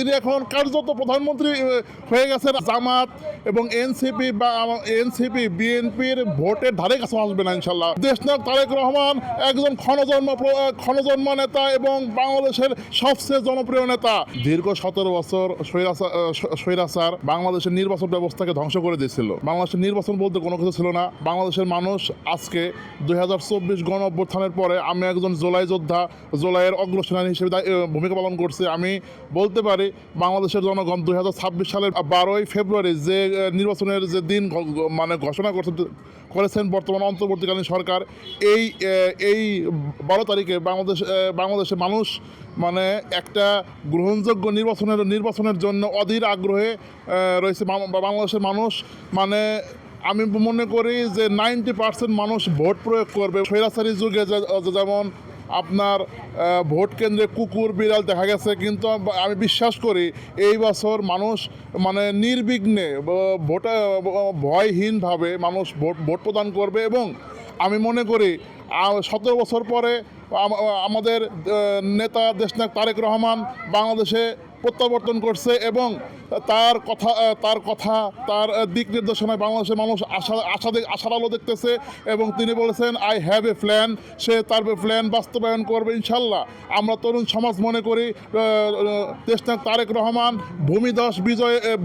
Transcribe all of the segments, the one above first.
তিনি এখন কার্যত প্রধানমন্ত্রী হয়ে গেছেন। জামাত এবং এনসিপি বিএনপির ভোটের ধারে কাছে আসবে না ইনশাল্লাহ। দেশনায়ক তারেক রহমান একজন ক্ষণজন্ম নেতা এবং বাংলাদেশের সবচেয়ে জনপ্রিয় নেতা। দীর্ঘ 17 বছর স্বৈরাচার বাংলাদেশের নির্বাচন ব্যবস্থাকে ধ্বংস করে দিয়েছিল। বাংলাদেশের নির্বাচন বলতে কোনো কিছু ছিল না। বাংলাদেশের মানুষ আজকে 2024 গণ অভ্যুত্থানের পরে আমি একজন জুলাই যোদ্ধা, জুলাইয়ের অগ্রসেনানী হিসেবে ভূমিকা পালন করছি। আমি বলতে পারি বাংলাদেশের জনগণ 2026 সালের 12ই ফেব্রুয়ারি যে নির্বাচনের যে দিন ঘোষণা করেছেন বর্তমান অন্তর্বর্তীকালীন সরকার, এই 12 তারিখে বাংলাদেশের মানুষ একটা গ্রহণযোগ্য নির্বাচনের জন্য অধীর আগ্রহে রয়েছে। বাংলাদেশের মানুষ আমি মনে করি যে 90% মানুষ ভোট প্রয়োগ করবে। স্বৈরাচারী যুগে যেমন আপনার ভোট কেন্দ্রে কুকুর বিড়াল দেখা গেছে, কিন্তু আমি বিশ্বাস করি এই বছর মানুষ নির্বিঘ্নে ভয়হীনভাবে মানুষ ভোট প্রদান করবে। এবং আমি মনে করি 17 বছর পরে আমাদের নেতা দেশনায়ক তারেক রহমান বাংলাদেশে প্রত্যাবর্তন করছে এবং তার দিক নির্দেশনায় বাংলাদেশের মানুষ আশার আলো দেখতেছে এবং তিনি বলেছেন আই হ্যাভ এ প্ল্যান। সে তার প্ল্যান বাস্তবায়ন করবে ইনশাল্লাহ। আমরা তরুণ সমাজ মনে করি দেশনায়ক তারেক রহমান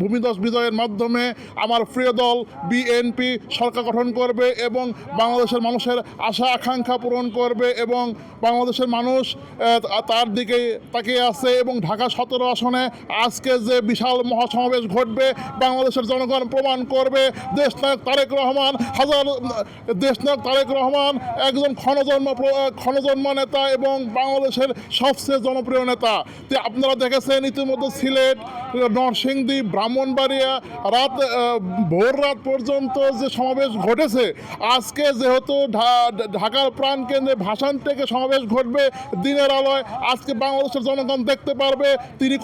ভূমিধস বিজয়ের মাধ্যমে আমার প্রিয় দল বিএনপি সরকার গঠন করবে এবং বাংলাদেশের মানুষের আশা আকাঙ্ক্ষা পূরণ করবে এবং বাংলাদেশের মানুষ তার দিকে তাকিয়ে আছে। এবং ঢাকা 17 আসনে আজকে যে বিশাল মহাসমাবেশ ঘটবে, বাংলাদেশের জনগণ প্রমাণ করবে দেশনায়ক তারেক রহমান একজন ক্ষণজন্ম নেতা এবং বাংলাদেশের সবচেয়ে জনপ্রিয় নেতা। আপনারা দেখেছেন ইতিমধ্যে সিলেট, নরসিংদী, ব্রাহ্মণবাড়িয়া ভোর রাত পর্যন্ত যে সমাবেশ ঘটেছে। আজকে যেহেতু ঢাকার প্রাণকেন্দ্রে ভাসান থেকে সমাবেশ ঘটবে দিনের আলোয়, আজকে বাংলাদেশের জনগণ দেখতে পারবে তিনি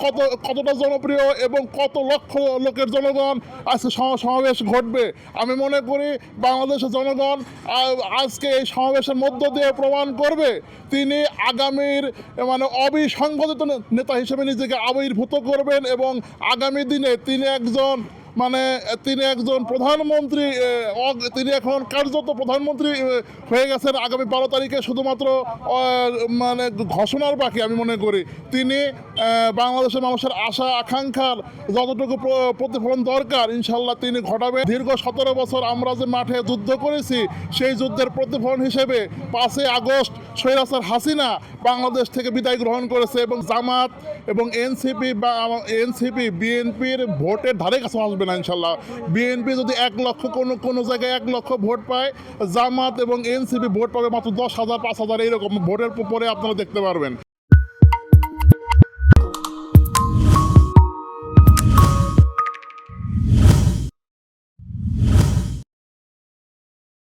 কতটা জনপ্রিয় এবং কত লক্ষ লোকের জনগণ আজকে সমাবেশ ঘটবে। আমি মনে করি বাংলাদেশের জনগণ আজকে এই সমাবেশের মধ্য দিয়ে প্রমাণ করবে তিনি আগামীর অবিসংবাদিত নেতা হিসেবে নিজেকে আবির্ভূত করবেন এবং আগামী দিনে তিনি একজন প্রধানমন্ত্রী, তিনি এখন কার্যত প্রধানমন্ত্রী হয়ে গেছেন। আগামী 12 তারিখে শুধুমাত্র ঘোষণার বাকি। আমি মনে করি তিনি বাংলাদেশের মানুষের আশা আকাঙ্ক্ষার যতটুকু প্রতিফলন দরকার ইনশাল্লাহ তিনি ঘটাবেন। দীর্ঘ 17 বছর আমরা যে মাঠে যুদ্ধ করেছি, সেই যুদ্ধের প্রতিফলন হিসেবে 5ই আগস্ট স্বৈরাচার হাসিনা বাংলাদেশ থেকে বিদায় গ্রহণ করেছে এবং জামাত এবং এনসিপি বিএনপির ভোটের ধারে কাছে আসবে না ইনশাল্লাহ। বিএনপি যদি 1 লক্ষ কোনো জায়গায় 1 লক্ষ ভোট পায়, জামাত এবং এনসিপি ভোট পাবে মাত্র 10,000 5,000 এইরকম ভোটের পরে আপনারা দেখতে পারবেন।